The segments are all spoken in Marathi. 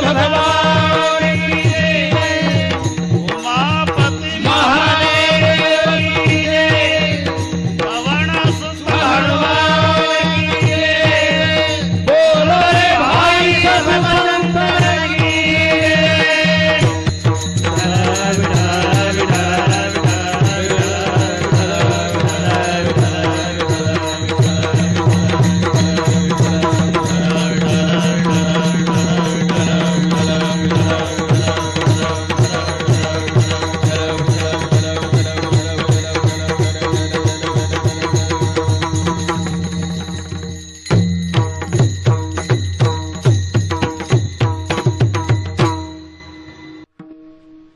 भगवान की जय। उमापति महादेव की जय। पवन सुत हनुमान की जय। बोलो रे भाई सब संतन की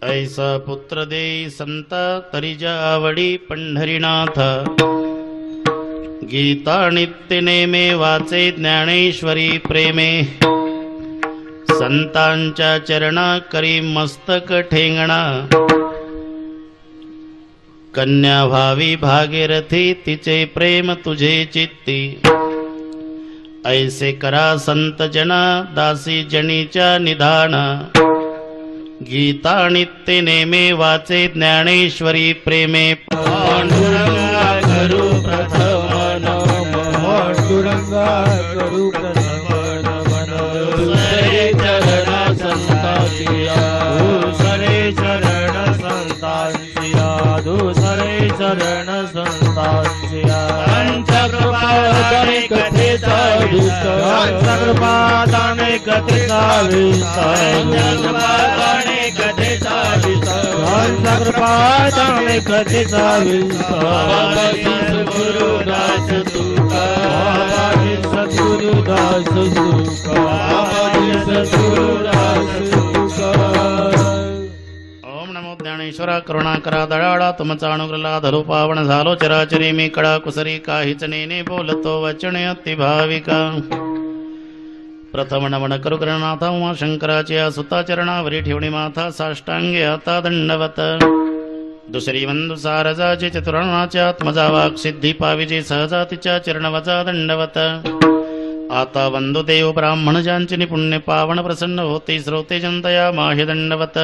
ऐसा पुत्र दे संत तरी जावडी पंढरीनाथ। गीता नित्य नेमे वाचे ज्ञानेश्वरी प्रेमे। संतांच्या चरणा करी मस्तक ठेंगणा। कन्या भावी भागीरथी तिचे प्रेम तुझे चित्ती। ऐसे करा संत जना दासी जनीच्या निधान। गीता नित्य नेमे वाचे ज्ञानेश्वरी प्रेमे। पांडुरंगा करू प्रथम नमन। पांडुरंगा करू प्रथम नमन। सरे चरण संतांसिया। सरे चरण संतांसिया। सरे चरण संतांसिया। अंतकृपादाने कथेचा विस्तार। अंतकृपादाने कथेचा विस्तार। अंतकृपादाने कथेचा विस्तार। सद्गुरुदास तुका। सद्गुरुदास तुका। सद्गुरुदास तुका। ओम नमो ज्ञानेश्वरा करुणाकरा दयाळा तुमचा अनुग्रह धरो पावन झालो चराचरी मी कळा कुसरी काहीच नेने बोलतो वचन अति भाविका। प्रथम नमन करू गणनाथा उमा शंकराच्या सुता चरणावरी ठेवणी माथा साष्टांगे आता दंडवत। दुसरी वंदू सारजाचे चतुरणाच्या आत्मजा वाक सिद्धी पाविजे सहजा तिच्या चरणवजा दंडवत। आता वंदू देव ब्राह्मण ज्यांचे निपुण्य पावन प्रसन्न होते श्रोते जनतया माहे दंडवत।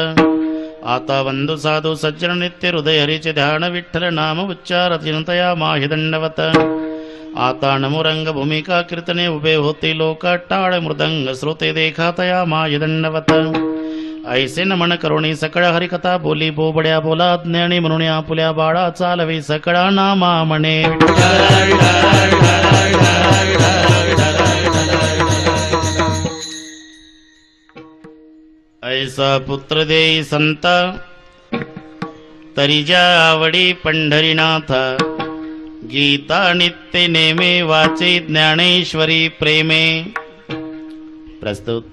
आता वंदू साधू सज्जन नित्य हृदय हरीचे ध्यान विठ्ठल नाम उच्चार जनतया माहे दंडवत। आता नमो रंग भूमिका कीर्तने उभे होते लोक टाळ मृदंग श्रोते देखातया माय दंडवत। ऐसे नमन करुणी सकळ हरिकथा बोली बोबड्या बोला ज्ञानी म्हणून आपुल्या बाळा चालवी सकळा नामा म्हणे। ऐसा पुत्र देई संत तरी आवडी पंढरीनाथ। गीता नित्य नेमे वाचे ज्ञानेश्वरी प्रेमे। प्रस्तुत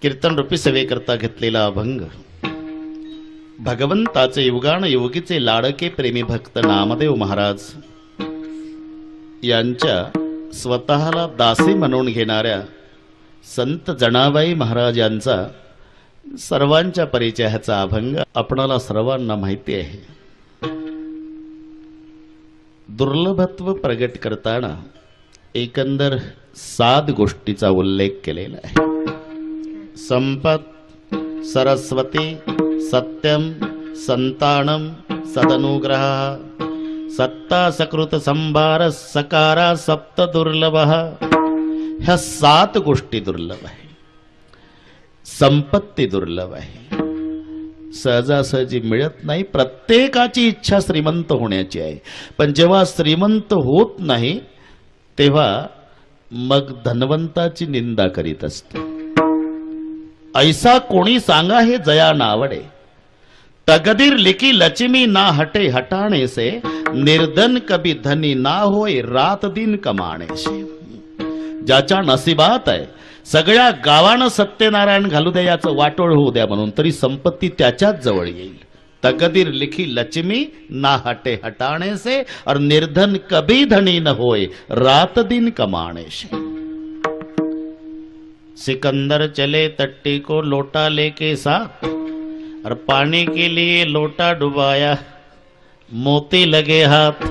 कीर्तन रूपी सेवेकरता घेतलेला अभंग भगवंताचे युगान योगीचे लाडके प्रेमी भक्त नामदेव महाराज यांच्या स्वतःला दासी म्हणून घेणाऱ्या संत जनाबाई महाराज यांचा सर्वांच्या परिचयाचा अभंग आपणाला सर्वांना माहिती आहे। दुर्लभत्व प्रगट करताना एकंदर 7 गोष्टीचा उल्लेख केलेला आहे। संपत सरस्वती सत्यम संतानम सदनुग्रह सत्ता सकृत संभार सकारा सप्त दुर्लभ। ह्या 7 गोष्टी दुर्लभ आहे। संपत्ती दुर्लभ आहे, सहजासहजी मिळत नाही। प्रत्येकाची इच्छा श्रीमंत होण्याची आहे, पण जेव्हा श्रीमंत होत नाही तेव्हा मग धनवंताची निंदा करीत असतो। ऐसा कोणी सांगा हे जया नावडे। तकदीर लिखी लक्ष्मी ना हटे हटाने से। निर्धन कभी धनी ना होय रात दिन कमाणे से। ज्याच्या नशिबात आहे सगळ्या गावानं सत्यनारायण घालू द्या, याचं वाटोळ होऊ द्या म्हणून, तरी संपत्ती त्याच्याच जवळ येईल। तकदीर लिखी लक्ष्मी ना हटे हटाने से और निर्धन कभी धनी न होए रात दिन कमाने से। सिकंदर चले तट्टी को लोटा लेके साथ और पानी के लिए लोटा डुबाया। मोती लगे हाथ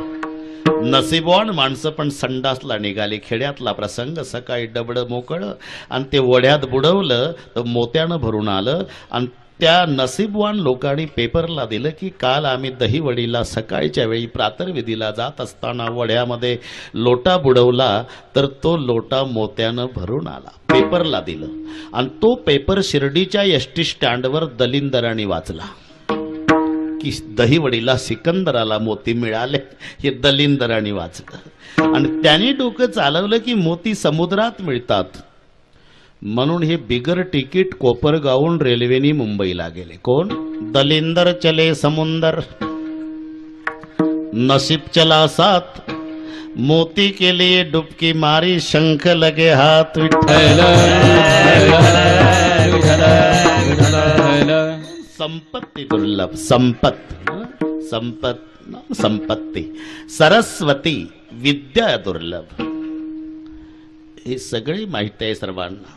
नसीबवान माणसं पण संडासला निघाली. खेड्यातला प्रसंग, सकाळी डबडं मोकळं आणि ते वड्यात बुडवलं तर मोत्यानं भरून आलं. आणि त्या नसीबवान लोकांनी पेपरला दिलं की काल आम्ही दहीवडीला सकाळच्या वेळी प्रातर्विधीला जात असताना वड्यामध्ये लोटा बुडवला तर तो लोटा मोत्यानं भरून आला. पेपरला दिलं आणि तो पेपर शिर्डीच्या एसटी स्टँडवर दलिंदरांनी वाचला की दहीवडीला सिकंदराला मोती मिळाले. हे दलिंदरांनी वाचलं आणि त्याने डोकं चालवलं की मोती समुद्रात मिळतात म्हणून हे बिगर तिकीट कोपरगावून रेल्वेनी मुंबईला गेले. कोण? दलिंदर चले समुंदर, नसीब चला साथ, मोती के लिए डुबकी मारी, शंख लगे हाथ. विठ्ठल संपत्ती दुर्लभ, संपत्ती. सरस्वती विद्या दुर्लभ. हे सगळे माहिती आहे सर्वांना.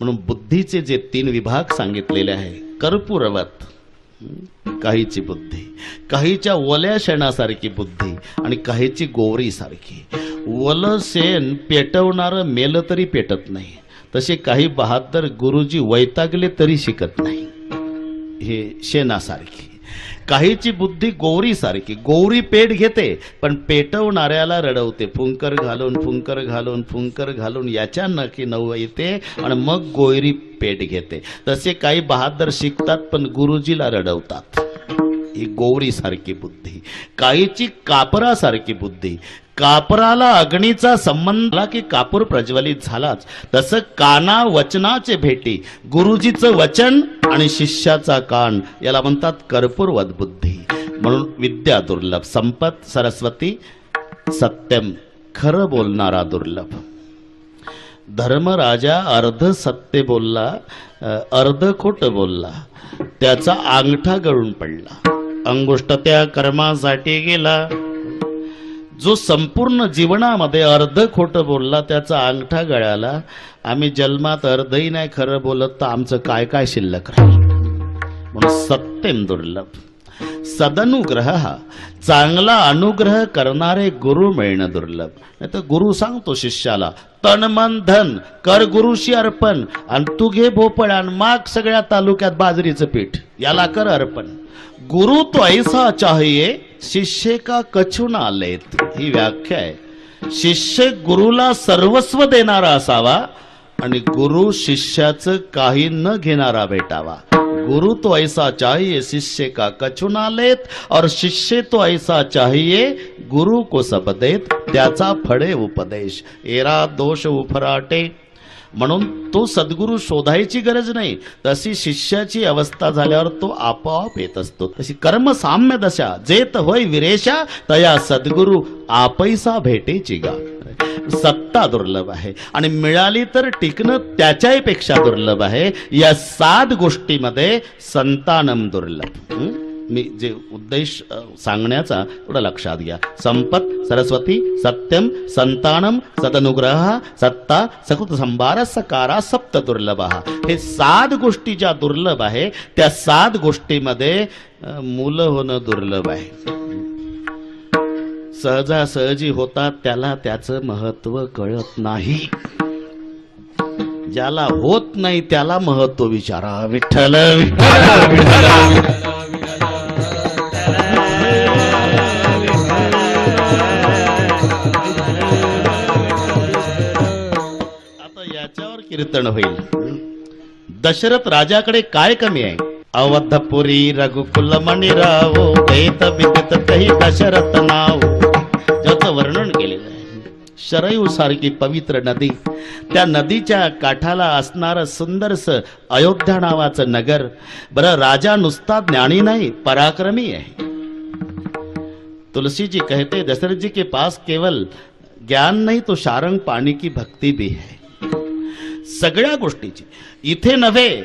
म्हणून बुद्धीचे जे 3 विभाग सांगितलेले आहे, कर्पूरवत काहीची बुद्धी, काहीच्या ओल्या शेणासारखी बुद्धी आणि काहीची गोवरी सारखी. ओलं शेण पेटवणारं मेलं तरी पेटत नाही, तसे काही बहादर गुरुजी वैतागले तरी शिकत नाही. हे शेणासारखी. काहीची बुद्धी गोवरी सारखी, गोवरी पेट घेते पण पेटवणाऱ्याला रडवते. फुंकर घालून याच्या नक्की नव येते आणि मग गोयरी पेट घेते. तसे काही बहादर शिकतात पण गुरुजीला रडवतात. ही गोवरी सारखी बुद्धी. काहीची कापरासारखी बुद्धी. कापराला अग्नीचा संबंध की कापूर प्रज्वलित झालाच, तसं काना वचनाचे भेटी. गुरुजीचं वचन आणि शिष्याचा कान याला म्हणतात कर्पूरवत बुद्धी. म्हणून विद्या दुर्लभ, संपत सरस्वती, सत्यम खरं बोलणारा दुर्लभ. धर्मराजा अर्ध सत्य बोलला, अर्ध खोट बोलला, त्याचा अंगठा गळून पडला. अंगुष्ठ त्या कर्मासाठी गेला. जो संपूर्ण जीवनामध्ये अर्ध खोटं बोलला त्याचा अंगठा गळाला. आम्ही जन्मात अर्धही नाही खरं बोलत तर आमचं काय काय शिल्लक राहील. म्हणून सत्यम दुर्लभ. सदनुग्रह, चांगला अनुग्रह करणारे गुरु मिळणं दुर्लभ. नाही तर गुरु सांगतो शिष्याला तन मन धन कर गुरुशी अर्पण आणि तू घे भोपळ आणि माग सगळ्या तालुक्यात बाजरीचं पीठ, याला कर अर्पण. गुरु तो ऐसा चाहिए शिष्य का कछु ना लेत. ही व्याख्या आहे. शिष्य गुरुला सर्वस्व देणारा असावा आणि गुरु शिष्याचं काही न घेणारा भेटावा. गुरु तो ऐसा चाहिए शिष्य का कछु ना लेत और शिष्य तो ऐसा चाहिए गुरु को सब देत. त्याचा फळे उपदेश एरा दोष उफराटे. म्हणून तो सद्गुरू शोधायची गरज नाही, तशी शिष्याची अवस्था झाल्यावर तो आपोआप येत असतो. तशी कर्म साम्य दशा जेत होय विरेशा, तया सद्गुरू आपैसा भेटेची गा. सत्ता दुर्लभ आहे आणि मिळाली तर टिकणं त्याच्याही पेक्षा दुर्लभ आहे. या 7 गोष्टीमध्ये संतानम दुर्लभ. मी जे उद्देश सांगण्याचा थोडं लक्षात घ्या. संपत सरस्वती, सत्यम, संतानम, सदनुग्रह, सत्ता, सकृत संभार, सकारा, सप्त दुर्लभ. हे 7 गोष्टी ज्या दुर्लभ आहे त्या 7 गोष्टीमध्ये मुलं होणं दुर्लभ आहे. सहजासहजी होतात त्याला त्याचं महत्व कळत नाही. ज्याला होत नाही त्याला महत्व विचारा. विठ्ठल कीर्तन होईल. दशरथ राजाकडे काय कमी आहे? अवधपुरी रघुकुल मणिरावो वेद विदित कही दशरथ नाव. ज्याचं वर्णन केलेलं आहे. शरयू सारखी पवित्र नदी, त्या नदीच्या काठाला असणारं सुंदरस अयोध्या नावाचं नगर. बरं, राजा नुसता ज्ञानी नाही पराक्रमी आहे. तुलसी जी कहते दशरथ जी के पास केवल ज्ञान नहीं तो शारंग पाणी की भक्ती भी है. सगळ्या गोष्टीची इथे नव्हे,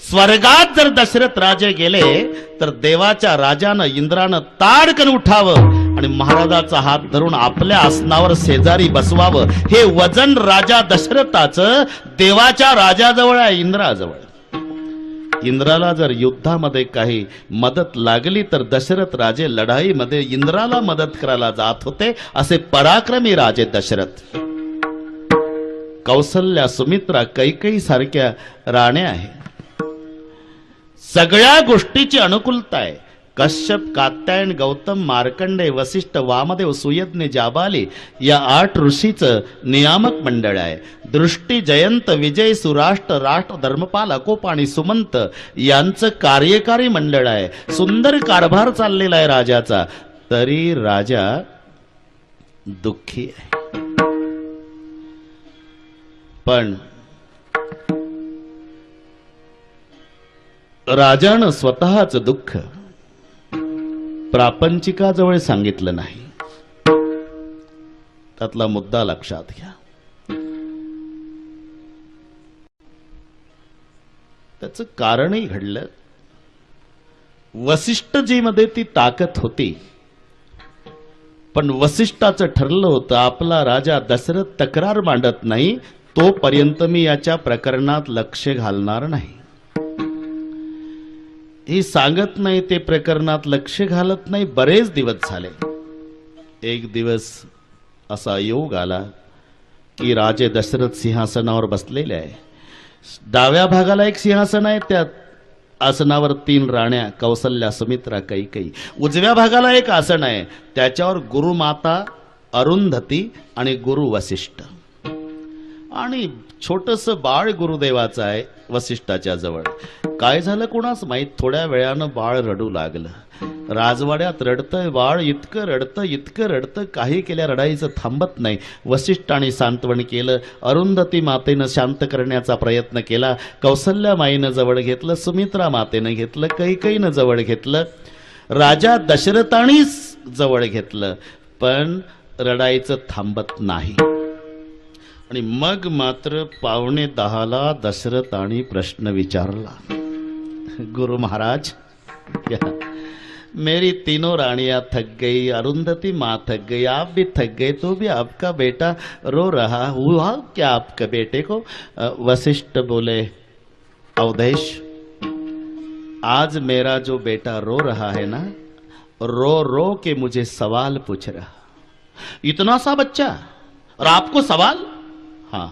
स्वर्गात जर दशरथ राजे गेले तर देवाच्या राजानं इंद्रानं ताडकन उठावं आणि महाराजाचा हात धरून आपल्या आसनावर शेजारी बसवावं. हे वजन राजा दशरथाचं देवाच्या राजाजवळ आहे, इंद्राजवळ. इंद्राला जर युद्धामध्ये काही मदत लागली तर दशरथ राजे लढाईमध्ये इंद्राला मदत करायला जात होते, असे पराक्रमी राजे दशरथ. कौसल्या, सुमित्रा, कैकेयी सारख्या राण्या आहे. सगळ्या गोष्टीची अनुकूलता आहे. कश्यप, कात्यायन, गौतम, मार्कंडे, वसिष्ठ, वामदेव, सुयज्ञ, जाबाली या 8 ऋषीचं नियामक मंडळ आहे. दृष्टी, जयंत, विजय, सुराष्ट्र, राष्ट्र, धर्मपाल, अकोप आणि सुमंत यांचं कार्यकारी मंडळ आहे. सुंदर कारभार चाललेला आहे राजाचा, तरी राजा दुःखी आहे. पण राजानं स्वतःच दुःख प्रापंचिकाजवळ सांगितलं नाही. त्यातला मुद्दा लक्षात घ्या. त्याचं कारणही घडलं. वसिष्ठजीमध्ये ती ताकद होती, पण वसिष्ठाचं ठरलं होतं आपला राजा दशरथ तक्रार मांडत नाही तोपर्यंत मी याच्या प्रकरणात लक्ष घालणार नाही. ही सांगत नाही, ते प्रकरणात लक्ष घालत नाही. बरेच दिवस झाले. एक दिवस असा योग आला की राजे दशरथ सिंहासनावर बसलेले आहे. डाव्या भागाला एक सिंहासन आहे, त्या आसनावर 3 राण्या कौसल्या, सुमित्रा, कैकेयी. उजव्या भागाला एक आसन आहे, त्याच्यावर गुरुमाता अरुंधती आणि गुरु वसिष्ठ आणि छोटस बाळ गुरुदेवाचं आहे वसिष्ठाच्या जवळ. काय झालं कोणास माहीत, थोड्या वेळानं बाळ रडू लागलं. राजवाड्यात रडतंय बाळ, इतकं रडतं, काही केल्या रडाईचं थांबत नाही. वसिष्ठाने सांत्वन केलं, अरुंधती मातेनं शांत करण्याचा प्रयत्न केला, कौसल्या माईनं जवळ घेतलं, सुमित्रा मातेनं घेतलं, कैकेयीनं जवळ घेतलं, राजा दशरथाने जवळ घेतलं, पण रडाईचं थांबत नाही. आणि मग मात्र 9:45 दशरथाने प्रश्न विचारला, गुरु महाराज क्या मेरी तीनों रानियां थक गई, अरुंधति माँ थक गई, आप भी थक गए, तो भी आपका बेटा रो रहा, हुआ क्या आपके बेटे को? वशिष्ठ बोले, अवधेश आज मेरा जो बेटा रो रहा है ना, रो रो के मुझे सवाल पूछ रहा. इतना सा बच्चा और आपको सवाल? हाँ,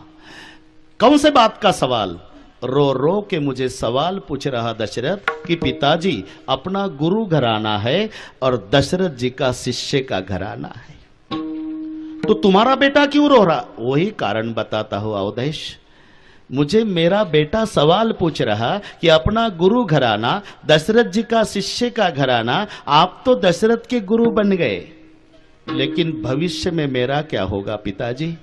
कौन से बात का सवाल? रो रो के मुझे सवाल पूछ रहा दशरथ कि पिताजी अपना गुरु घराना है और दशरथ जी का शिष्य का घराना है, तो तुम्हारा बेटा क्यों रो रहा? वही कारण बताता हूं अवधेश. मुझे मेरा बेटा सवाल पूछ रहा कि अपना गुरु घराना, दशरथ जी का शिष्य का घराना, आप तो दशरथ के गुरु बन गए, लेकिन भविष्य में मेरा क्या होगा पिताजी?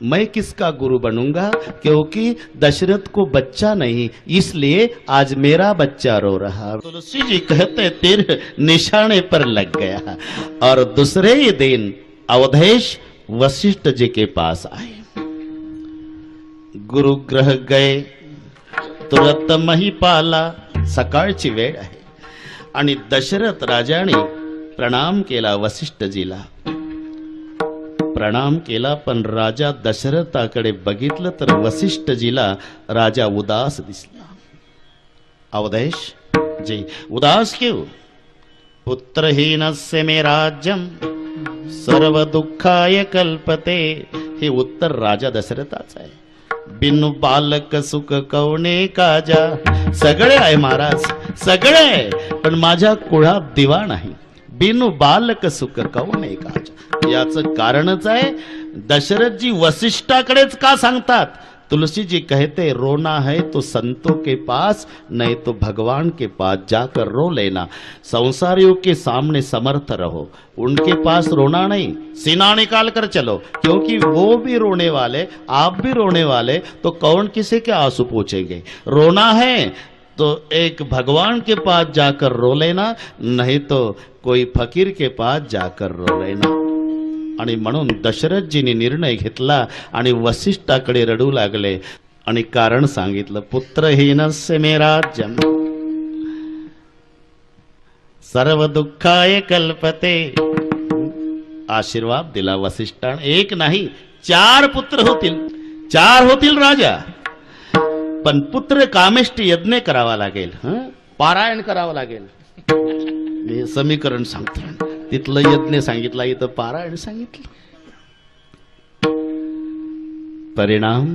मैं किसका गुरु बनूंगा? क्योंकि दशरथ को बच्चा नहीं, इसलिए आज मेरा बच्चा रो रहा. तुलसी जी कहते तीर निशाने पर लग गया. और दूसरे ही दिन अवधेश वशिष्ठ जी के पास आए. गुरुग्रह गए, तुरंत महिपाला. सकाळची वेळ आहे आणि दशरथ राजाने प्रणाम केला वसिष्ठजीला. प्रणाम केला, पण राजा दशरथाकडे बघितलं तर वसिष्ठजीला राजा उदास दिसला. अवधेश जी उदास क्यों? पुत्रहीनस्य मे राज्यम सर्व दुःखाय कल्पते. हे उत्तर राजा दशरथाचं आहे. बिनु बालक सुख कवणे काजा. सगळे आहे महाराज, सगळे आहे, पण माझ्या कुळात दिवा नाही. बिनु बालक सुख कवणे काजा. याचं कारणच आहे, दशरथजी वसिष्ठाकडेच का सांगतात? तुलसी जी कहते रोना है तो संतों के पास, नहीं तो भगवान के पास जाकर रो लेना. संसारियों के सामने समर्थ रहो, उनके पास रोना नहीं, सीना निकाल कर चलो, क्योंकि वो भी रोने वाले, आप भी रोने वाले, तो कौन किसी के आंसू पूछेंगे? रोना है तो एक भगवान के पास जाकर रो लेना, नहीं तो कोई फकीर के पास जाकर रो लेना. आणि म्हणून दशरथजीने निर्णय घेतला आणि वसिष्ठाकडे रडू लागले आणि कारण सांगितलं. पुत्रहीनस्य मे राज्यम सर्व दुःखाय कल्पते. आशीर्वाद दिला वसिष्ठाने. एक नाही 4 पुत्र होतील, 4 होतील राजा. पण पुत्र कामेष्ट यज्ञ करावा लागेल, पारायण करावं लागेल. हे समीकरण सांगतो. तिथलं यज्ञ सांगितलं, इथं पारायण सांगितलं. परिणाम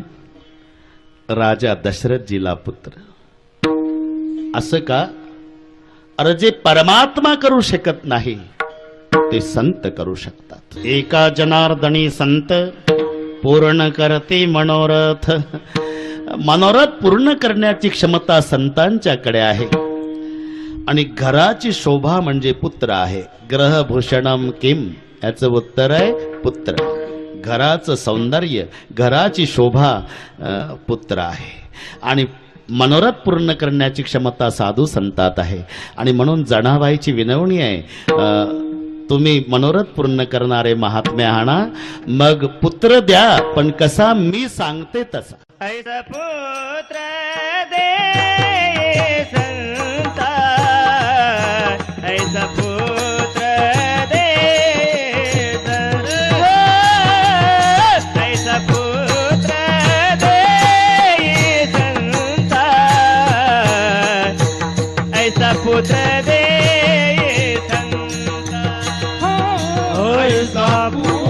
राजा दशरथजीला पुत्र. असं का? अरे जे परमात्मा करू शकत नाही ते संत करू शकतात. एका जनार्दनी संत पूर्ण करते मनोरथ. मनोरथ पूर्ण करण्याची क्षमता संतांच्याकडे आहे. आणि घराची शोभा म्हणजे पुत्र आहे. ग्रहभूषणम किम, याचं उत्तर आहे पुत्र. घराचं सौंदर्य, घराची शोभा पुत्र आहे. आणि मनोरथ पूर्ण करण्याची क्षमता साधू संतात आहे. आणि म्हणून जनाबाईची विनवणी आहे, तुम्ही मनोरथ पूर्ण करणारे महात्मे आणा, मग पुत्र द्या, पण कसा मी सांगते तसा. ऐसा पुत्र दे संता, ऐसा पुत्र दे संता, ऐसा पुत्र दे संता, ऐसा पुत्र दे संता, ऐसा पुत्र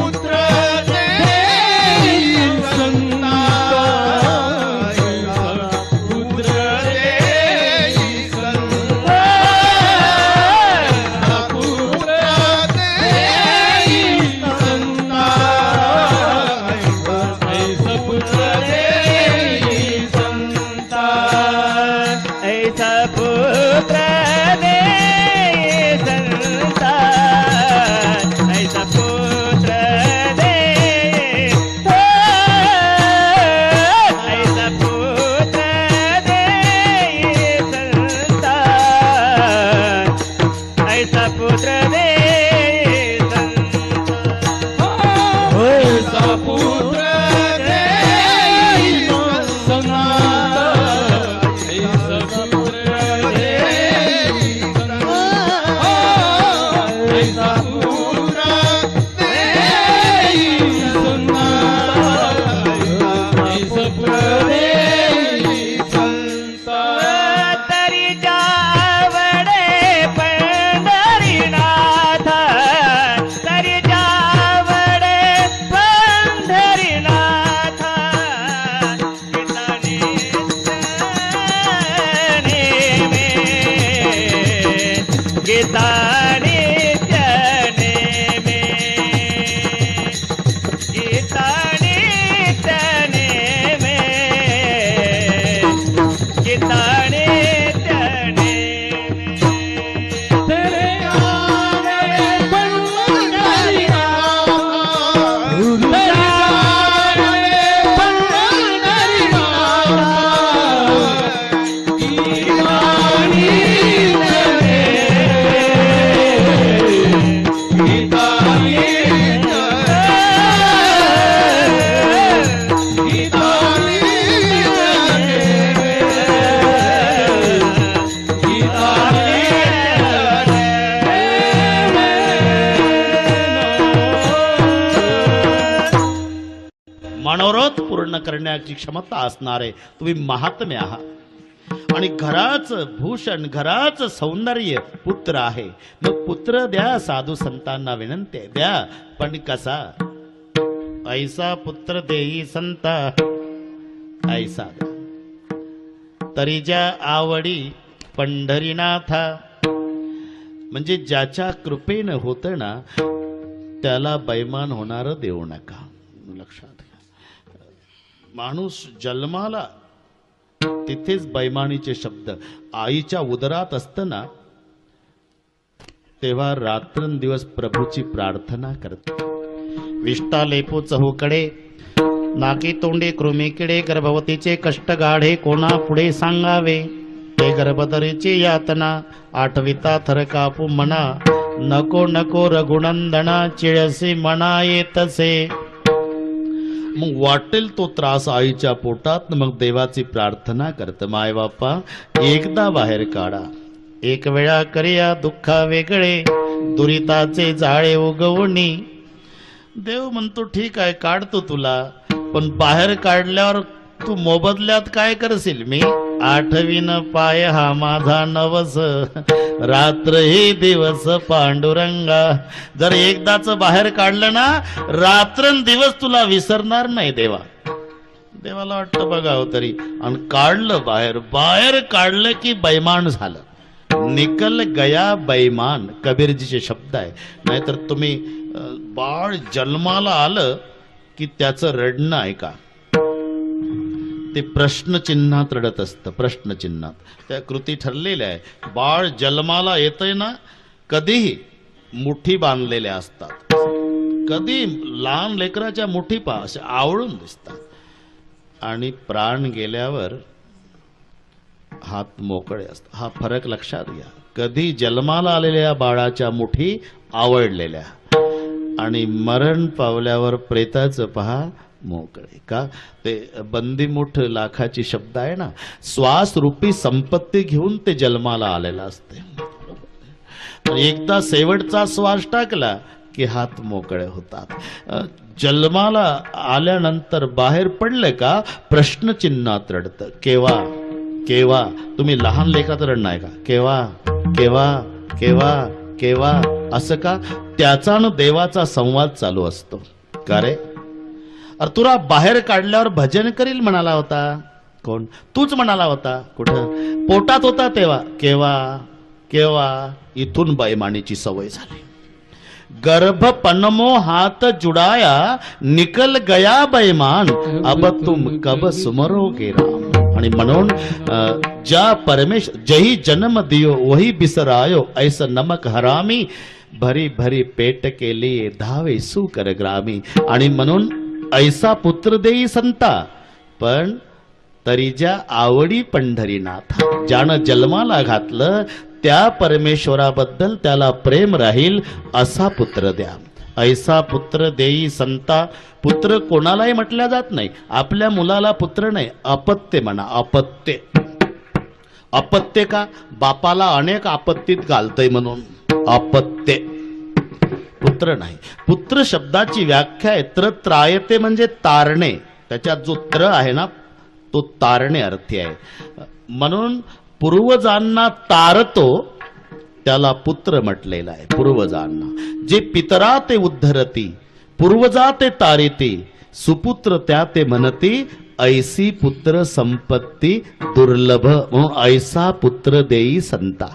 मनोरथ पूर्ण करण्याची क्षमता असणारे तुम्ही महात्मे आहात. आणि घराचं भूषण, घराचं सौंदर्य पुत्र आहे. मग पुत्र द्या, साधू संतांना विनंती आहे, द्या, पण कसा? ऐसा पुत्र देई संता, ऐसा तरी ज्या आवडी पंढरीनाथा. म्हणजे ज्याच्या कृपेनं होतं ना त्याला बैमान होणार देऊ नका. लक्षात घ्या, माणूस जन्माला तिथेच बैमानीचे शब्द. आईच्या उदरात असताना तेव्हा रात्रंदिवस प्रभूची प्रार्थना करते. विष्टा लेपो चहूकडे, नाकी तोंडे कृमी किडे, गर्भवतीचे कष्ट गाढे कोणा पुढे सांगावे. ते गर्भधरीची यातना आठविता थर कापू मना. नको नको रघुनंदना चिळसी मना येतसे. मग वाटेल तो त्रास आईच्या पोटात, मग देवाची प्रार्थना करत, माय बाप्पा एकदा बाहेर काढा. एक वेळा करिया दुःखा वेगळे, दुरिताचे जाळे उगवणी. देव म्हणतो ठीक आहे काढतो तुला, पण बाहेर काढल्यावर तू मोबदल्यात काय करशील? मी आठवीन पाय हा माझा नवस, रात्र ही दिवस पांडुरंगा. जर एकदाच बाहेर काढलं ना, रात्रंदिवस तुला विसरणार नाही देवा. देवाला वाटतं बघावं तरी, आणि काढलं बाहेर. बाहेर काढलं की बैमान झालं. निकल गया बैमान, कबीरजीचे शब्द आहे. नाहीतर तुम्ही बाळ जन्माला आलं की त्याचं रडणं ऐका, ते प्रश्नचिन्हात रडत असतं. प्रश्नचिन्हात त्या कृती ठरलेल्या आहे. बाळ जन्माला येतंय ना, कधीही मुठी बांधलेल्या असतात. कधी लहान लेकराच्या मुठी पहा असे आवळून दिसतात, आणि प्राण गेल्यावर हात मोकळे असतात. हा फरक लक्षात घ्या. कधी जन्माला आलेल्या बाळाच्या मुठी आवडलेल्या, आणि मरण पावल्यावर प्रेताचं पहा मोकळे. का? ते बंदीमुठ लाखाची शब्द आहे ना, श्वास रूपी संपत्ती घेऊन ते जन्माला आलेलं असते. एकदा शेवटचा श्वास टाकला की हात मोकळे होतात. जन्माला आल्यानंतर बाहेर पडले का प्रश्नचिन्हात रडतं. केव्हा केव्हा? तुम्ही लहान लेकराचं रडणं आहे का? केव्हा केव्हा केव्हा केव्हा असं का? त्याचा न देवाचा संवाद चालू असतो. का रे? अरे तुला बाहेर काढल्यावर भजन करील म्हणाला होता. कोण? तूच म्हणाला होता. कुठं? पोटात होता तेव्हा. केव्हा केव्हा? इथून बैमानीची सवय झाली. गर्भ पनमो हात जुडाया, निकल गया बैमान, अब तुम कब सुमरोगे राम. आणि म्हणून ज्या परमेश्वर जही जन्म दियो वही बिसरायो, ऐसा नमक हरामी, भरी भरी पेट के लिए धावे सुकर ग्रामी. आणि म्हणून ऐसा पुत्र देई संता, पण तरी ज्या आवडी पंढरीनाथ. ज्यानं जन्माला घातलं त्या परमेश्वराबद्दल त्याला प्रेम राहील असा पुत्र द्या. ऐसा पुत्र देई संता. पुत्र कोणालाही म्हटल्या जात नाही. आपल्या मुलाला पुत्र नाही, अपत्य म्हणा. अपत्य. अपत्य का? बापाला अनेक आपत्तीत घालतय म्हणून अपत्य. पुत्र नाही. पुत्र शब्दाची व्याख्या आहे त्रायते, म्हणजे तारणे. त्याच्यात जो त्र आहे ना, तो तारणे अर्थी आहे. म्हणून पूर्वजांना तारतो त्याला पुत्र म्हटलेला आहे. पूर्वजांना जे पितरा ते उद्धरती, पूर्वजा ते तारिती, सुपुत्र त्या ते म्हणती, ऐसी पुत्र संपत्ती दुर्लभ. म्हणून ऐसा पुत्र देई संता.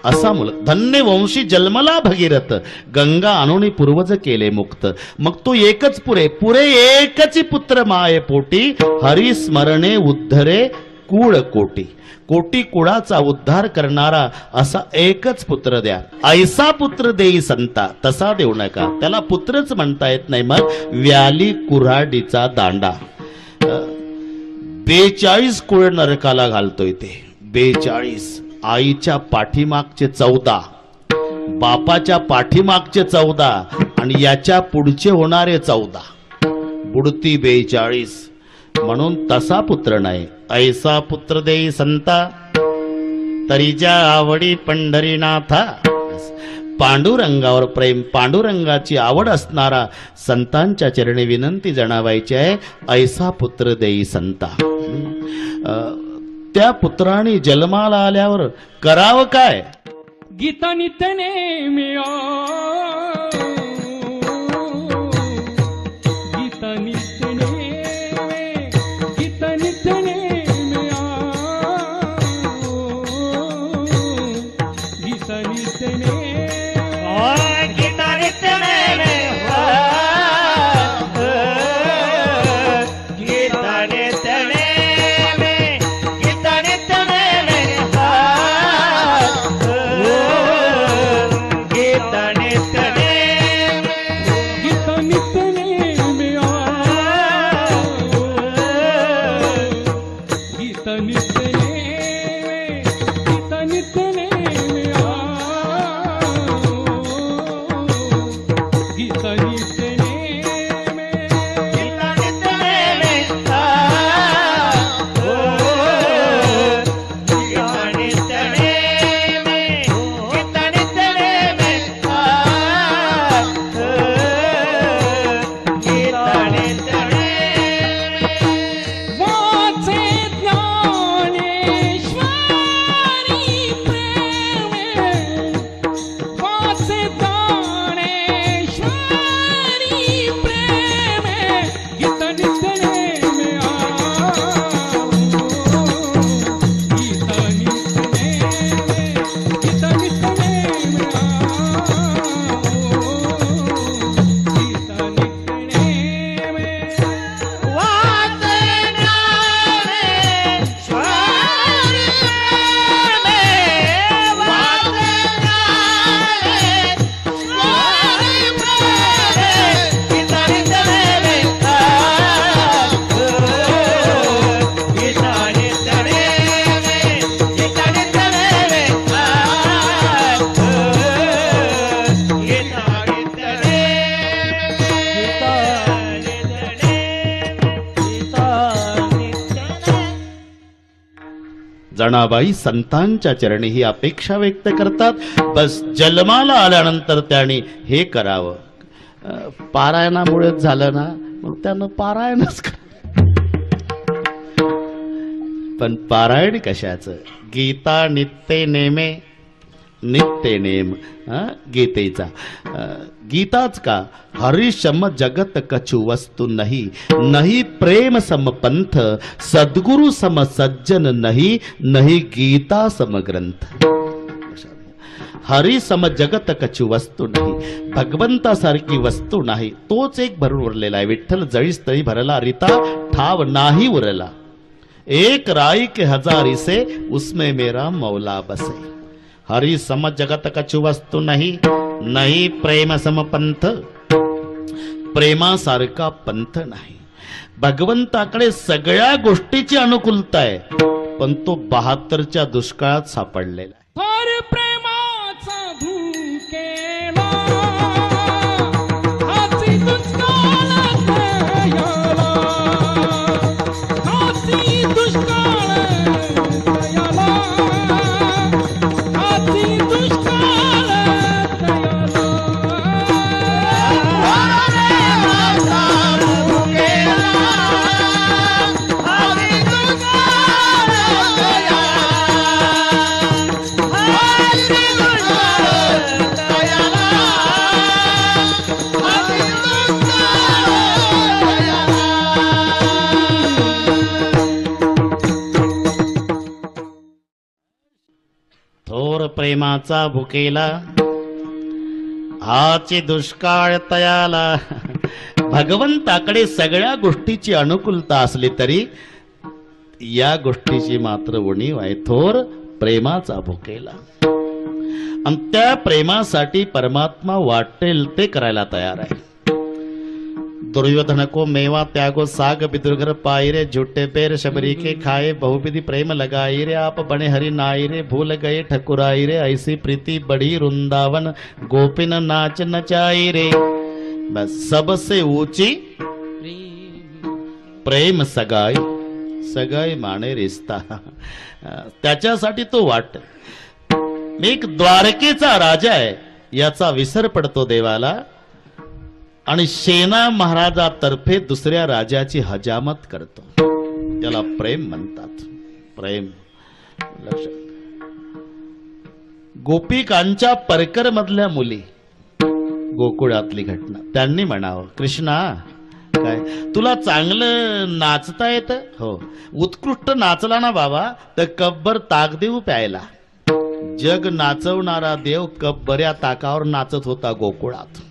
असा मुल धन्य वंशी जन्मला भगीरथ, गंगा आणून पूर्वज केले मुक्त. मग तो एकच पुरे. पुरे एकच पुत्र माये पोटी, हरी स्मरणे उद्धरे कूळ कोटी. कोटी कुळाचा उद्धार करणारा असा एकच पुत्र द्या. ऐसा पुत्र देई संता. तसा देऊ नका. त्याला पुत्रच म्हणता येत नाही. मग व्याली कुऱ्हाडीचा दांडा. 42 कुळ नरकाला घालतोय ते. 42. आईच्या पाठीमागचे 14, बापाच्या पाठीमागचे 14, आणि याच्या पुढचे होणारे 14. बुडती 42. म्हणून तसा पुत्र नाही. ऐसा पुत्र देई संता, तरीच्या आवडी पंढरीनाथा. पांडुरंगावर प्रेम, पांडुरंगाची आवड असणारा संतांच्या चरणी विनंती जणावायची आहे. ऐसा पुत्र देई संता. त्या पुत्राने जन्माला आल्यावर करावं काय? गीता नित्यने मिया, गीता नित्यने, गीता नित्यने मिया, गीता नित्यने, गीता नित्यने गीता नित्यने जनाबाई संतांच्या चरणी ही अपेक्षा व्यक्त करतात. बस जन्माला आल्यानंतर त्यांनी हे करावं. पारायणामुळेच झालं ना, मग त्यानं पारायणच कर. पण पारायण कशाचं? गीता नित्य नेमे, नित्य नेम गीतेचा. गीताच का? हरिशम जगत कछु वस्तु नहीं, नहीं प्रेम सम पंथ, सद्गुरु सम सज्जन नहीं, नहीं गीता सम ग्रंथ. हरी सम जगत कछु वस्तू नाही, भगवंतासारखी वस्तू नाही. तोच एक भरून उरलेला आहे. विठ्ठल जळीस तळी भरला, रीता ठाव नाही उरला. एक राई के हजारी से उसमें मेरा मौला बसे. हरी सम जगत कछु वस्तू नाही, नाही प्रेम सम पंथ, प्रेमासारखा पंथ नाही. भगवंताकडे सगळ्या गोष्टीची अनुकूलता आहे, पण तो 72च्या दुष्काळात सापडलेला आहे. थोर प्रेमाचा भूकेला, हाची दुष्काळ तयाला, हाची दुष्काळ तयाला, हाची दुष्काळ तयाला. थोर प्रेमाचा भुकेला, हाची दुष्काळ तयाला. भगवंताकडे सगळ्या गोष्टीची अनुकूलता असली तरी या गोष्टीची मात्र उणीव आहे. थोर प्रेमाचा भुकेला, आणि त्या प्रेमासाठी परमात्मा वाटेल ते करायला तयार आहे. दुर्योधन को मेवा त्यागो साग बिदुर्गर पाई रे, झूठे पैर शबरी के खाए, बहुविधि प्रेम लगाई रे, आप बने हरि नाई रे, भूल गए ठकुराई रे, ऐसी प्रीति बड़ी वृंदावन, गोपिन नाच नचाई रे. बस सबसे ऊंची प्रेम सगाई, सगाई माने रिश्ता. त्याच्यासाठी तो वाट. मी एक द्वारकेचा राजा आहे याचा विसर पडतो देवाला, आणि सेना महाराजातर्फे दुसऱ्या राजाची हजामत करतो. त्याला प्रेम म्हणतात. प्रेम. लक्षात. गोपिकांच्या परकर मधल्या मुली, गोकुळातली घटना. त्यांनी म्हणावं, कृष्णा काय तुला चांगलं नाचता येतं? हो. उत्कृष्ट नाचला ना बाबा तर कब्बर ताक देऊ प्यायला. जग नाचवणारा देव कब्बऱ्या ताकावर नाचत होता गोकुळात.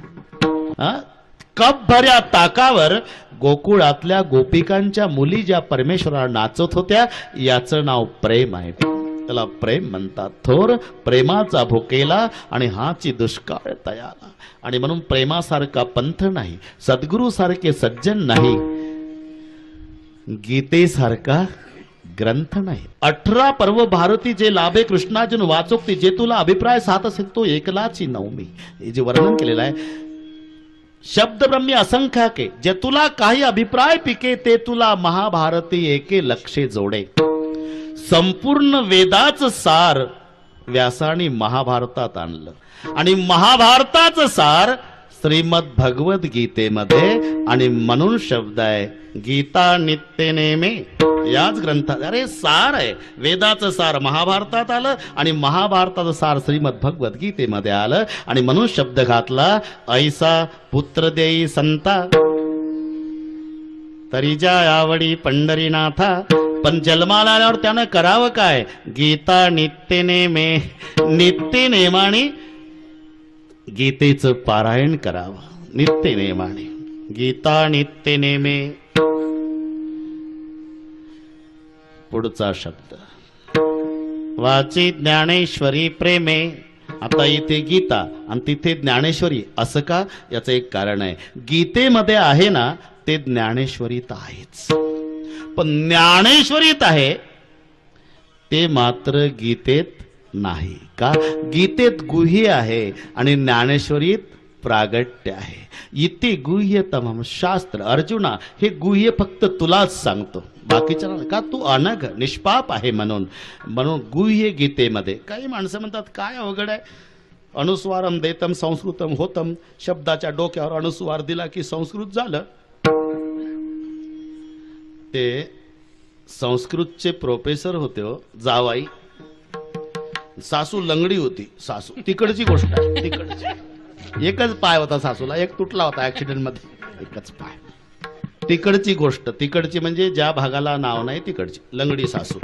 कब्बऱ्या ताकावर गोकुळातल्या गोपिकांच्या मुली ज्या परमेश्वराला नाचत होत्या, याचं नाव प्रेम आहे. त्याला प्रेम म्हणतात. थोर प्रेमाचा भुकेला, आणि हाची दुष्काळ तयाला. आणि म्हणून प्रेमासारखा पंथ नाही, सद्गुरु सारखे सज्जन नाही, गीतेसारखा ग्रंथ नाही. 18 पर्व भारती जे लाभे कृष्णार्जुन वाचोक्ती, जे तुला अभिप्राय साथ असेल तो एकलाची नवमी. हे जे वर्णन केलेलं आहे, शब्द ब्रह्मी असंख्याके, जे तुला काही अभिप्राय पिके, ते तुला महाभारती एके लक्षे जोडे. संपूर्ण वेदाचं सार व्यासाने महाभारतात आणलं, आणि महाभारताचं सार श्रीमद भगवद गीतेमध्ये. आणि म्हणून शब्द आहे गीता नित्य नेमे. याच ग्रंथात अरे सार आहे. वेदाचं सार महाभारतात आलं, आणि महाभारताचं सार श्रीमद भगवद गीतेमध्ये आलं. आणि म्हणून शब्द घातला, ऐसा पुत्र देई संता, तरी जा आवडी पंढरीनाथा. पण जन्माला आल्यावर त्यानं करावं काय? गीता नित्य नेमे, नित्य नेमाने गीतेचं पारायण करावं. नित्य नेमाने गीता नित्य नेमे. पुढचा शब्द वाची ज्ञानेश्वरी प्रेमे. आता इथे गीता आणि तिथे ज्ञानेश्वरी, असं का? याचं एक कारण आहे. गीतेमध्ये आहे ना ते ज्ञानेश्वरीत आहेच, पण ज्ञानेश्वरीत आहे ते मात्र गीतेत नाही. का? गीतेत गुह्य आहे आणि ज्ञानेश्वरीत प्रागट्य आहे. इथे गुह्यतमम शास्त्र. अर्जुना, हे गुह्य फक्त तुलाच सांगतो. बाकीच्या का तू अनघ निष्पाप आहे म्हणून म्हणून गुह्य गीतेमध्ये काही माणसं म्हणतात काय अवघड आहे, अनुस्वारम देतम संस्कृतम होतम, शब्दाच्या डोक्यावर अनुस्वार दिला की संस्कृत झालं. ते संस्कृतचे प्रोफेसर होते हो, जावाई. सासू लंगडी होती, सासू तिकडची गोष्ट आहे, तिकडची. एकच पाय होता सासूला, एक तुटला होता ऍक्सिडेंट मध्ये, एकच पाय. तिकडची गोष्ट, तिकडची म्हणजे ज्या भागाला नाव नाही तिकडची लंगडी सासू.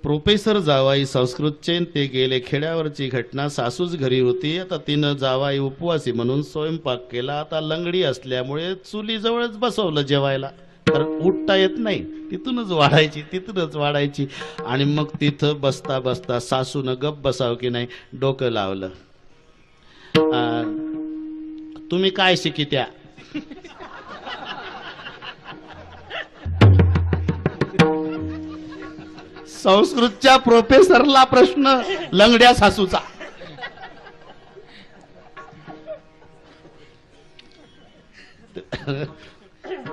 प्रोफेसर जावाई संस्कृतचे, ते गेले. खेड्यावरची घटना. सासूच घरी होती. आता तिनं जावाई उपवासी म्हणून स्वयंपाक केला. आता लंगडी असल्यामुळे चुलीजवळच बसवलं जेवायला, तर उठता येत नाही, तिथूनच वाढायची, तिथूनच वाढायची. आणि मग तिथं बसता बसता सासूनं गप बसावं की नाही डोकं लावलं. तुम्ही काय शिकित्या? संस्कृतच्या प्रोफेसरला प्रश्न लंगड्या सासूचा.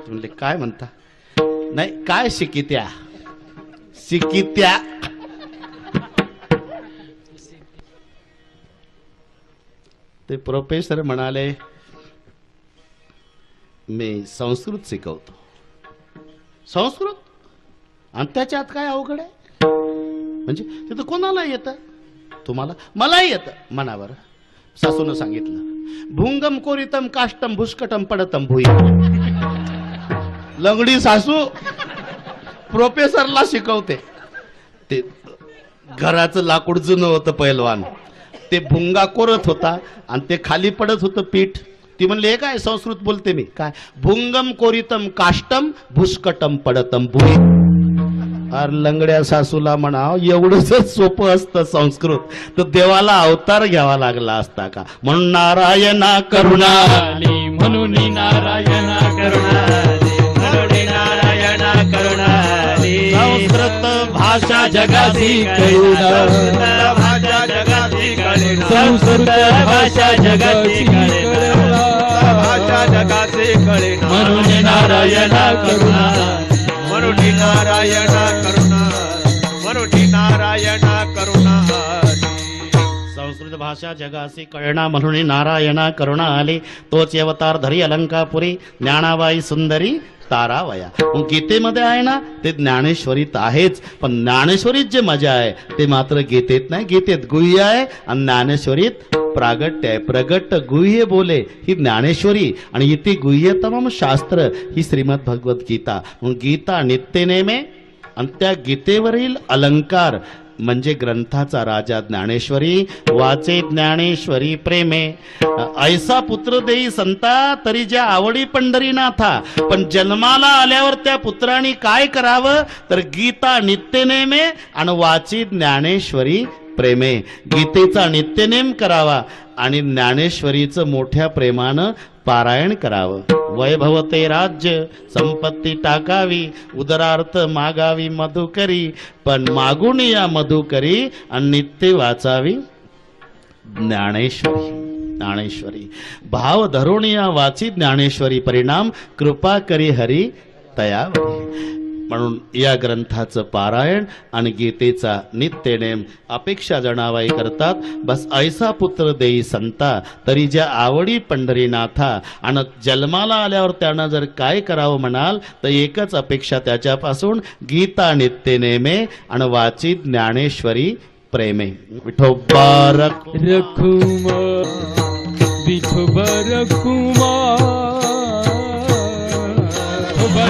म्हणले काय म्हणता? नाही काय शिकित्या? शिकित्या ते प्रोफेसर म्हणाले मी संस्कृत शिकवतो. संस्कृत? आणि त्याच्यात काय अवघड आहे? म्हणजे तिथं कोणाला येतं? तुम्हाला? मलाही येतं मनावर. सासूनं सांगितलं भुंगम कोरितम काष्टम भुष्कटम पडतम भुई. लंगडी सासू प्रोफेसरला शिकवते. ते घराचं लाकूड जुनं होतं पैलवान, ते भुंगा कोरत होता आणि ते खाली पडत होतं पीठ. ती म्हणली हे काय संस्कृत बोलते मी? काय? भुंगम कोरितम काष्टम भुष्कटम पडतम भुई. अरे लंगड्या सासूला म्हणाव एवढं जर सोपं असतं संस्कृत तर देवाला अवतार घ्यावा लागला असता का? म्हणून नारायणा करुणा, म्हणून नारायणा करुणाली, म्हणून नारायणा करुणाली. संस्कृत भाषा जगाची करुणा, संस्कृत भाषा जगाची करुणा, संस्कृत भाषा जगाची करुणा, भाषा जगाची करुणा. म्हणून नारायणा करुणा, म्हणून नारायणा करुणा, म्हणून नारायणा करुणा. संस्कृत भाषा जगासी कळणा म्हणून नारायणा करुणा आली. तोच अवतार धरी अलंकापुरी, ज्ञानाबाई सुंदरी तारावया. मग गीतेमध्ये आहे ना ते ज्ञानेश्वरीत आहेच, पण ज्ञानेश्वरीत जे मजा आहे ते मात्र गीतेत नाही. गीतेत गुह्य आहे आणि ज्ञानेश्वरीत प्रागट्य आहे. प्रगट गुह्य बोले ही ज्ञानेश्वरी आणि इथे गुह्यतमम शास्त्र ही श्रीमद भगवत गीता. मग गीता नित्यनेमे आणि त्या गीतेवरील अलंकार म्हणजे ग्रंथाचा राजा ज्ञानेश्वरी. वाचे ज्ञानेश्वरी प्रेमे, ऐसा पुत्र देई संता तरी ज्या आवडी पंढरीनाथा. पण जन्माला आल्यावर त्या पुत्राने काय करावं तर गीता नित्यनेमे आणि वाची ज्ञानेश्वरी प्रेमे. गीतेचा नित्यनेम करावा आणि ज्ञानेश्वरीचं मोठ्या प्रेमानं पारायण करावं. वैभवते राज्य संपत्ती टाकावी, उदरार्थ मागावी मधुकरी, पण मागून या मधुकरी आणि नित्य वाचावी ज्ञानेश्वरी. ज्ञानेश्वरी भाव धरून या वाची ज्ञानेश्वरी, परिणाम कृपा करी हरी तयावरी. म्हणून या ग्रंथाचं पारायण आणि गीतेचा नित्यनेम अपेक्षा जणावाई करतात. बस ऐसा पुत्र देई संता तरी ज्या आवडी पंढरीनाथा. आणि जन्माला आल्यावर त्यानं जर काय करावं म्हणाल तर एकच अपेक्षा त्याच्यापासून, गीता नित्यनेमे आणि वाची ज्ञानेश्वरी प्रेमे. विठोबा रखुमा विठोबा रखुमा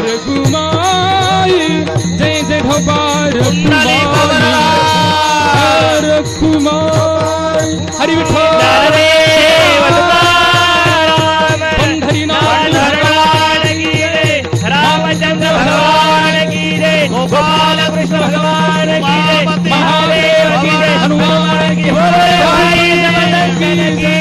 रखुमाई, जय जय ढोबार रखुमाई. हरी विठ्ठल पंढरीनाथ रामचंद्र भगवान की जय, गोपाल कृष्ण भगवान की जय, महादेव की जय, हनुमान की जय, भाई जगन्नाथ की जय.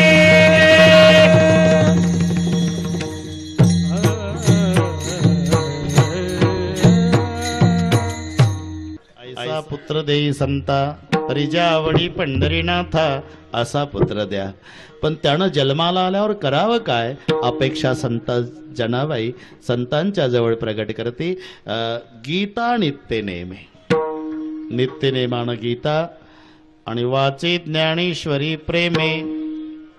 ऐसा पुत्र देई संता परिजावडी पंढरीनाथा असा पुत्र द्या. पण त्यानं जन्माला आल्यावर करावं काय अपेक्षा संत जनाबाई संतांच्या जवळ प्रगट करते. गीता नित्यनेमे, नित्यनेमानं गीता आणि वाचे ज्ञानेश्वरी प्रेमे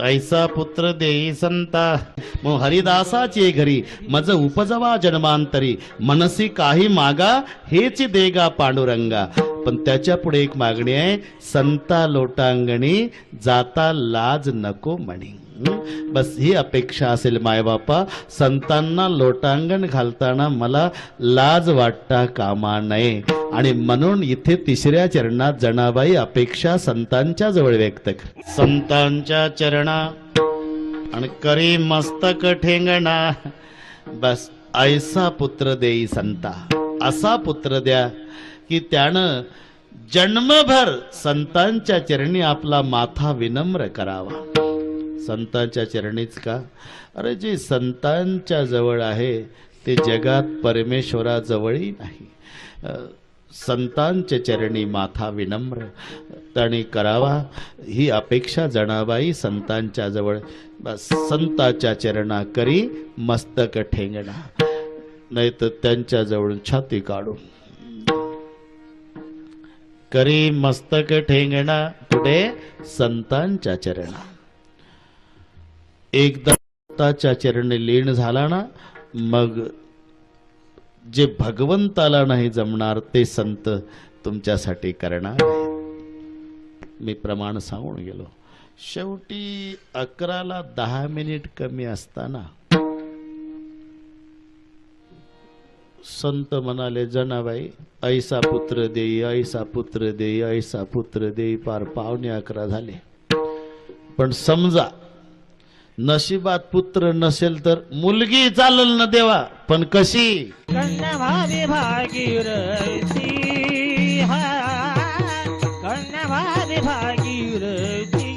ऐसा पुत्र देई संता. मग हरिदासाची घरी मज उपजवा जन्मांतरी मनसी काही मागा हेच देगा पांडुरंगा. पण त्याच्या पुढे एक मागणी आहे, संता लोटांगणी जाता लाज नको म्हणी. बस ही अपेक्षा असेल मायबापा, संतांना लोटांगण घालताना मला लाज वाटता कामा नये. आणि म्हणून इथे तिसऱ्या चरणात जनाबाई अपेक्षा संतांच्या जवळ व्यक्त कर. संतांच्या चरणा आणि करी मस्तक ठेंगणा. बस ऐसा पुत्र देई संता, असा पुत्र द्या की त्यानं जन्मभर संतांच्या चरणी आपला माथा विनम्र करावा. संतांच्या चरणीच का, अरे जे संतांच्या जवळ आहे ते जगात परमेश्वराजवळही नाही. संतांच्या चरणी माथा विनम्र त्याने करावा ही अपेक्षा जनाबाई संतांच्या जवळ. बस संतांच्या चरणा करी मस्तक ठेंगणा, नाही तर त्यांच्या जवळ छाती काढून करी मस्तक ठेंगणा. कुठे? संतांच्या चरणा. एकदा संतांच्या चरणी लीन झाला ना, मग जे भगवंताला नाही जमणार ते संत तुमच्यासाठी करणार आहेत. मी प्रमाण सांगून गेलो. शेवटी 11ला 10 मिनिट कमी असताना संत म्हणाले, जनाबाई ऐसा पुत्र देई, ऐसा पुत्र देई, ऐसा पुत्र देई. पार 11:15 झाले. पण समजा नशिबात पुत्र नसेल तर मुलगी चालल न देवा, पण कशी? कन्या भावी भागीरथी, कन्या भावी भागीरथी,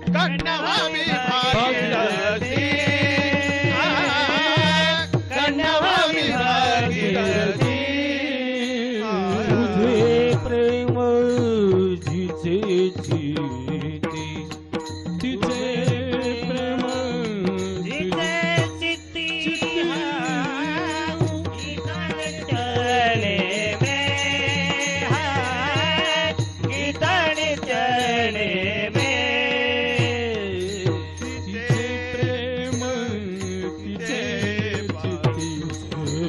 कन्या भावी भागीरथी, कन्या भावी भागीरथी. तुझे प्रेम जिचे चित्ती, तिचे प्रेम जिचे चित्ती, चले में, गीताने चले में. तिचे प्रेम तिचे चित्ती,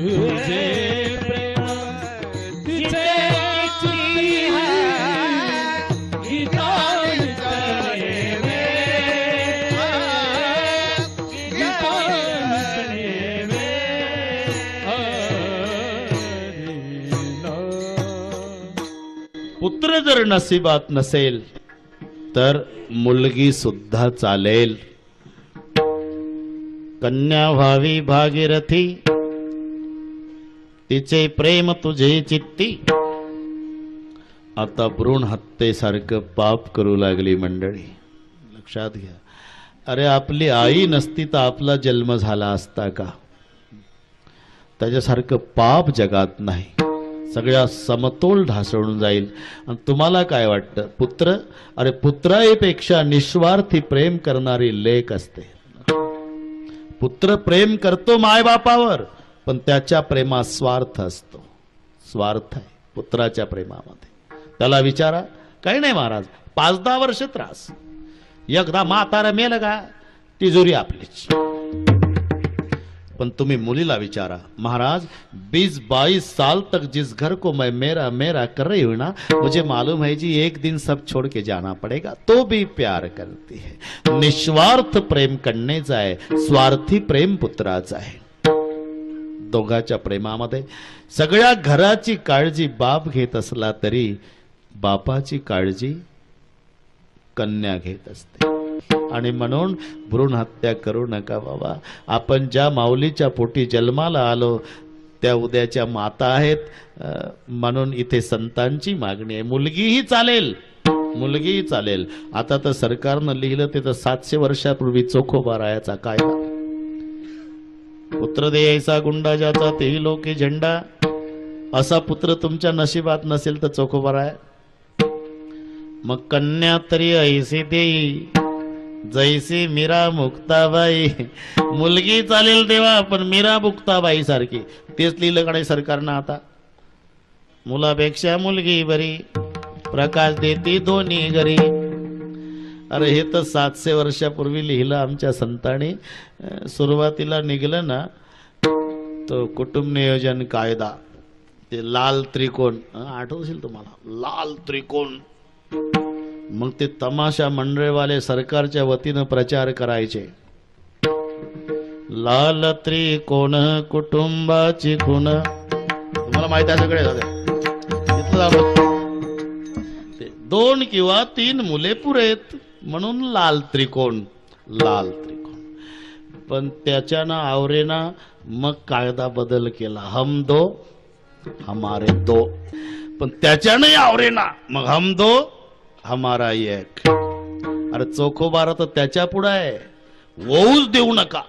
तुझे प्रेम तिचे चित्ती, गीताने चले में, गीताने चले में. हरी नाम. पुत्र जर नशिबात नसेल तर मुलगी सुद्धा चालेल. कन्या व्हावी भागीरथी, तिचे प्रेम तुझे चित्ती. आता भ्रूण हत्येसारखं पाप करू लागली मंडळी. लक्षात घ्या. अरे आपली आई नसती तर आपला जन्म झाला असता का? त्याच्यासारखं पाप जगात नाही. सगळ्या समतोल ढासळून जाईल. आणि तुम्हाला काय वाटतं? पुत्र, अरे पुत्राईपेक्षा निस्वार्थी प्रेम करणारी लेक असते. पुत्र प्रेम करतो मायबापावर, पण त्याच्या प्रेमात स्वार्थ असतो. स्वार्थ आहे पुत्राच्या प्रेमामध्ये. त्याला विचारा, काही नाही महाराज, 5-10 वर्ष त्रास, एकदा म्हातारा मेलं का तिजोरी आपलीच. पण तुम्ही मुलीला विचारा, महाराज 20-22 साल तक जिस घर को मैं मेरा मेरा कर रही हूं ना, मुझे मालूम है जी एक दिन सब छोड़ के जाना पड़ेगा, तो भी प्यार करती है. निस्वार्थ प्रेम करण्याचं आहे, स्वार्थी प्रेम पुत्राचं आहे. दोघाच्या प्रेमामध्ये सगळ्या घराची काळजी बाप घेत असला तरी बापाची काळजी कन्या घेत असते. आणि म्हणून भ्रूण हत्या करू नका बाबा. आपण ज्या माऊलीच्या पोटी जन्माला आलो त्या उद्याच्या माता आहेत. म्हणून इथे संतांची मागणी आहे. मुलगीही चालेल, मुलगीही चालेल. आता तर सरकारनं लिहिलं ते तर 700 वर्षापूर्वी चोखोबा रायाचा कायदा. पुत्र द्यायचा गुंडा ज्याचा तेही लोके झेंडा. असा पुत्र तुमच्या नशिबात नसेल तर चोखोबार आहे. मग कन्या तरी ऐसी देई जैसी मीरा मुक्ताबाई. मुलगी चालेल तेव्हा पण मीरा मुक्ताबाई सारखी. तेच लिहिलं कडे सरकारनं आता. मुलापेक्षा मुलगी बरी प्रकाश देती दोन्ही घरी. अरे हे तर 700 वर्षापूर्वी लिहिलं आमच्या संतांनी. सुरुवातीला निघलं ना तो कुटुंब नियोजन कायदा, ते लाल त्रिकोण आठवत असेल तुम्हाला, लाल त्रिकोण. मग ते तमाशा मंडळवाले सरकारच्या वतीनं प्रचार करायचे. लाल त्रिकोण कुटुंबाची खूण. तुम्हाला माहित आहे सगळे ते 2 किंवा 3 मुले पुरेत म्हणून लाल त्रिकोण, लाल त्रिकोण. पण त्याच्यानं आवरेना मग कायदा बदल केला. हम दो हमारे दो. पण त्याच्यानं आवरेना मग हम दो हमारा एक. अरे चोखोबार तर त्याच्या पुढे आहे. होऊच देऊ नका.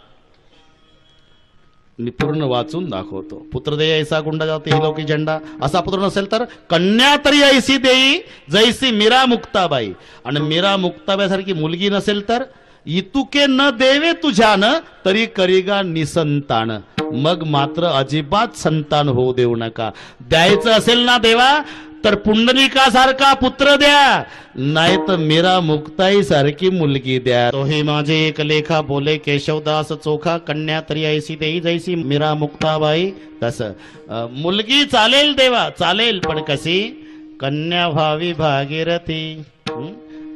मी पूर्ण वाचून दाखवतो. पुत्र देई ऐसा गुंडा जाती हिलोकी झंडा. असा पुत्र नसेल तर कन्या तरी ऐसी देई जैसी मीरा मुक्ताबाई. आणि मीरा मुक्ताबाई सारखी मुलगी नसेल तर इतुके न देवे तुझ्यान तरी करीगा निसंतान. मग मात्र अजिबात संतान होऊ देऊ नका. द्यायचं असेल ना देवा तर पुंडलिकासारखा पुत्र द्या, नाही तर मीरा मुक्ताई सारखी मुलगी द्या. तो हे माझे एक लेखा बोले केशवदास चोखा. कन्या तरी ऐसी देई जैसी मीरा मुक्ताबाई. तसं मुलगी चालेल देवा चालेल पण कशी कन्या व्हावी भागीरथी.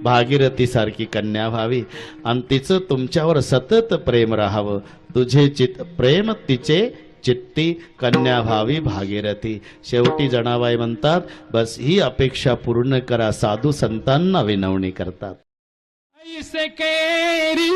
भागीरथी सारखी कन्या व्हावी आणि तिचं तुमच्यावर सतत प्रेम राहावं. तुझे चित प्रेम तिचे चित्ती कन्या व्हावी भागीरथी. शेवटी जनाबाई म्हणतात बस ही अपेक्षा पूर्ण करा. साधू संतांना विनवणी करतात. ऐसे केरी